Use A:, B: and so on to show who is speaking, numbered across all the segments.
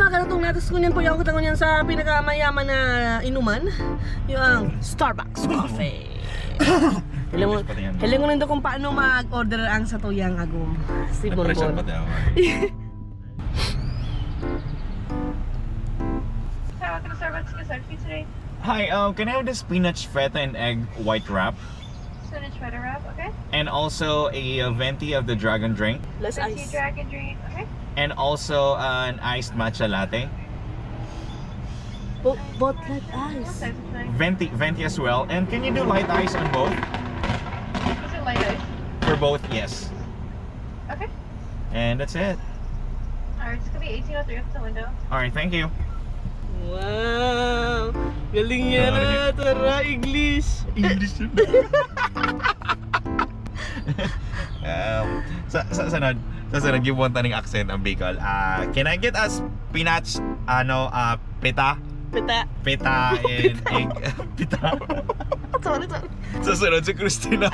A: karatong natas ko niyan po yung ako niyan sa pinakamayaman na inuman. Yung Starbucks coffee. Hiling mo nito kung paano mag-order ang sa tuyang agong si Bonbon.
B: Nag-pressure pa daw.
C: Welcome to Starbucks. Can I serve you today?
B: Hi, can I have the spinach feta and egg white wrap?
C: Spinach feta wrap, okay?
B: And also a venti of the dragon drink.
A: Less
C: Venti
A: ice.
C: dragon drink, okay?
B: And also an iced matcha latte.
A: Both like
C: What
A: ice.
C: type of thing?
B: Venti as well. And can you do light ice on both?
C: Is it light ice?
B: For both, yes.
C: Okay.
B: And that's it.
C: Alright, it's gonna be 1803 up the window.
B: Alright, thank you.
A: Wow! Galing niya na! Tara, English!
B: English yun. Sa give one taning accent ang Bicol. Can I get a spinach, pita?
A: Pita.
B: Pita and egg. Pita.
A: Sorry.
B: Susunod si Christina.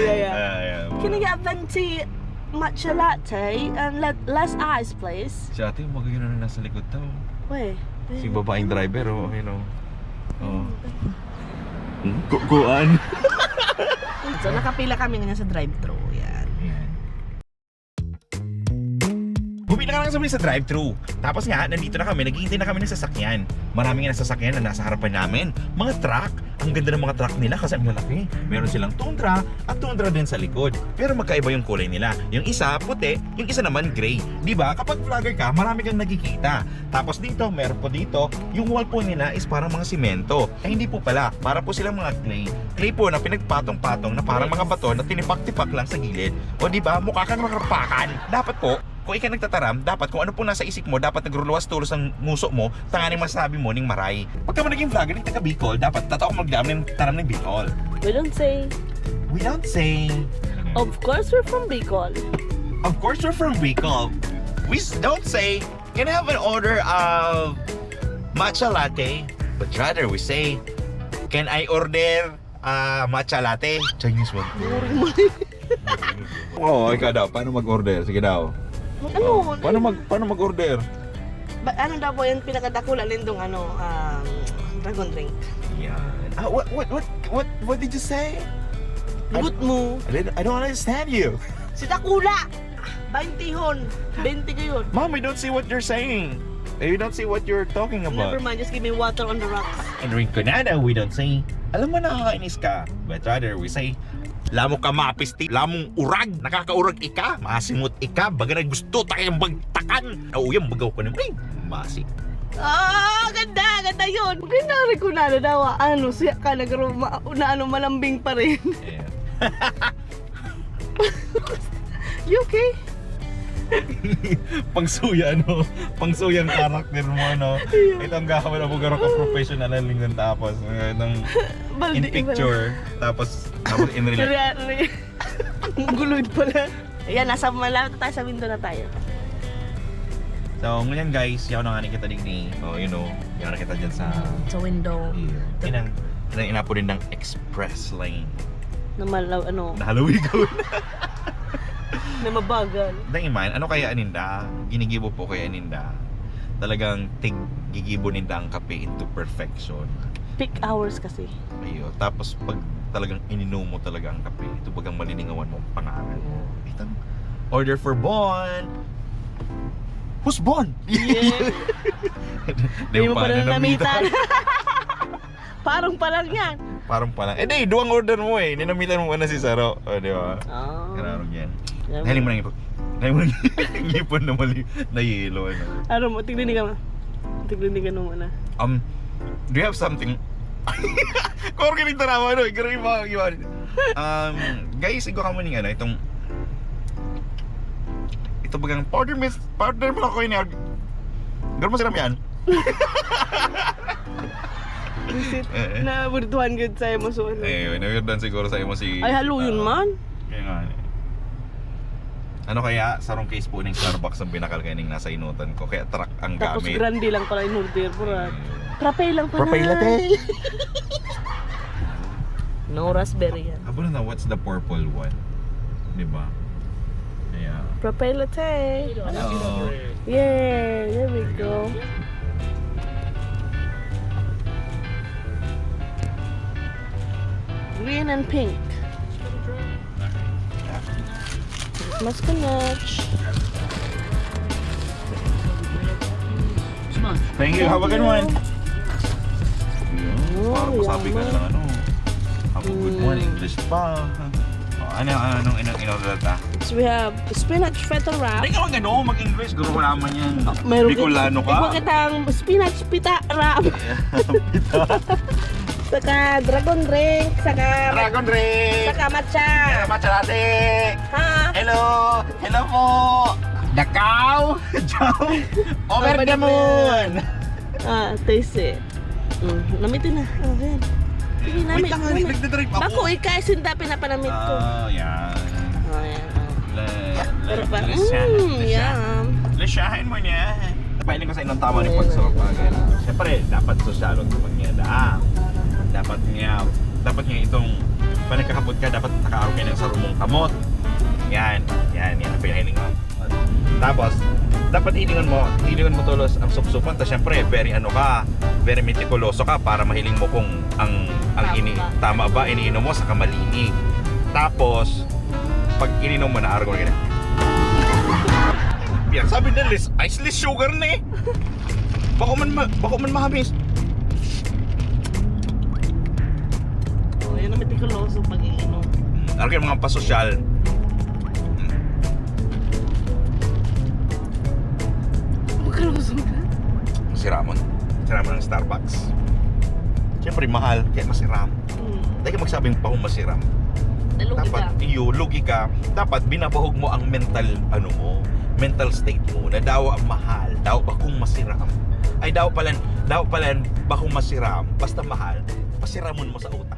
A: Yeah. Can I get a venti matcha latte and less ice, please?
B: Si ate, magiging na nasa likod tao.
A: Wait.
B: Si babaeng driver, oh, you know. Oh. Kuan.
A: So, nakapila kami ngayon sa drive-thru. Yan.
B: Bumili ka lang kami sa drive-thru. Tapos nga, nandito na kami, naghihintay na kami ng sasakyan. Maraming nga sasakyan na nasa harapan namin. Mga truck. Ang ganda ng mga truck nila kasi ang lalaki. Meron silang Tundra at Tundra din sa likod. Pero magkaiba yung kulay nila. Yung isa puti, yung isa naman gray. Di ba? Kapag vlogger ka, marami kang nakikita. Tapos dito, meron po dito, yung wall po nila is parang mga simento. Ay hindi po pala. Para po silang mga clay. Clay po na pinagpatong-patong na parang mga bato na tinipak-tipak lang sa gilid. O di ba? Mukha kang makarapakan. Dapat po, kung ikaw nagtataram, dapat kung ano po nasa isip mo, dapat nagruluwas-tulos ang nguso mo, tanganing masabi mo ning maray. Pagka mo naging vlogger ng taga Bicol, dapat tataw magdam ng taram ng Bicol.
A: We don't say.
B: We don't say.
A: Of course, we're from Bicol.
B: Of course we're from Bicol. We don't say, can I have an order of matcha latte? But rather we say, can I order matcha latte? Chinese one. Oo, ikaw daw. Paano mag-order? Sige daw.
A: Ano?
B: Paano mag-order?
A: Ano daw po yung pinakadakulan nitong dragon drink?
B: Yeah. What did you say?
A: Gut mo.
B: I don't understand you.
A: Si Dakula! 20 hon. 20 kayo.
B: Mom, we don't see what you're saying. We don't see what you're talking about.
A: Never mind, just give me water on the rocks.
B: And rin Canada, we don't say, alam mo nakakainis ka. But rather, we say, lamo ka mapisti, lamong urag, nakakaurag ika, masimot ika, baga na gusto takayang bagtakan. O yan, bagaw ko naman, masik.
A: Ganda! Ganda yun! Ganda rin ko na daw. Siya ka malambing pa rin.
B: Yeah.
A: You okay?
B: Pangsuyang karakter mo, ito ang gawin mo garo ka professional ang linggan tapos in picture tapos in real life.
A: Gulod pala. Ayan, nasa malapit tayo sa window na tayo.
B: So ngayon guys, yaw na nga kita digni. Yaw na kita dyan sa
A: window.
B: Inapo din ng express lane.
A: Na
B: Nahaluwigaw
A: na mabagal.
B: Daiman, ano kaya aninda? Ginigibo po kaya aninda. Talagang gigibo ninda ang kape into perfection.
A: Peak hours kasi.
B: Ayo, tapos pag talagang ininom mo talaga ang kape, ito bagang malilingawan mo ang pangalan mo. Itang order for Bon. Who's Bon?
A: Yeah. Hindi mo pa na namitan. Parang pa lang yan.
B: Parang pa lang. Duwang order mo eh. Ninamitan mo na si Saro. O, di ba? Kararong yan. Nahiling mo lang ngipon na mali na yelo.
A: Mo, tignan ka mo na.
B: Do you have something? Kung kinig tarawa, Gano'n yung mga iwan. Guys, ikaw ka mo ning itong ito bagang powder mo ako yun. Gano'n mo siram yan?
A: Visit na burduhan good sa'yo mo so.
B: Nawirdan siguro sa'yo mo si...
A: Ay, halo yun man.
B: Kaya nga. Ano kaya sarong case po ng Starbucks ang pinakal kaning nasa inutan ko kaya truck ang
A: Tapos
B: gamit.
A: Tapos grande lang pala in order purat. Frappe lang pala.
B: Frappe latte.
A: No raspberry yan.
B: Abo na what's the purple one? 'Di ba? Yeah.
A: Frappe latte. Yay! There we go. Green and pink. Christmas Connect.
B: Thank you, have a good one.
A: Oh,
B: Parang masabi ka
A: yaman.
B: ng ano. Have a good one, English pa. Anong in-order ta?
A: So we have spinach feta wrap.
B: Hindi ka mag ano, mag-English. Guro ko naman yan.
A: Meron
B: Bicolano ka.
A: Ikaw kitang spinach pita wrap. Saka dragon drink. Saka
B: Dragon drink!
A: Saka matcha.
B: Matcha latte!
A: Ha?
B: Hello! Hello po! Dakaw! Chow! Over the moon!
A: Ah, taste it. Namitin na. Oh, yan. Sige, namit.
B: Wait lang,
A: namit.
B: nagdadrive ako.
A: Bako, ikaw sinda pinapanamit ko.
B: Yan.
A: Oh, yan. Oh. Pero pa,
B: Lisyahin
A: yum.
B: Lisyahin mo niya. Pahiling ko sa inong tama ni pagsawagan. Siyempre, dapat sosyalon sa pagnyada. Dapat nga itong panagkakabot ka, dapat nakaaraw kayo ng sarumong kamot. Yan ang pinahiling mo. Tapos, dapat hilingan mo tulos ang supsupan. Tapos syempre, very meticuloso ka para mahiling mo kung ang tama ba iniinom mo sa kamalinig. Tapos, pag ininom mo na araw ka na. Yan, sabi nila, iceless sugar na eh. Bako man mahamis.
A: Oh, yan ang metikuloso pag-iinom.
B: Araw kayo mga pasosyal.
A: Magkaluso ka?
B: Siramon ng Starbucks. Siyempre mahal, kaya masiram. Hindi ka magsabing pa kung masiram.
A: Nalugi ka.
B: Dapat lugi ka. Dapat binabahog mo ang mental state mo na daw ang mahal, daw ba kung masiram. Ay daw pala ba kung masiram, basta mahal, pasiramon mo sa utak.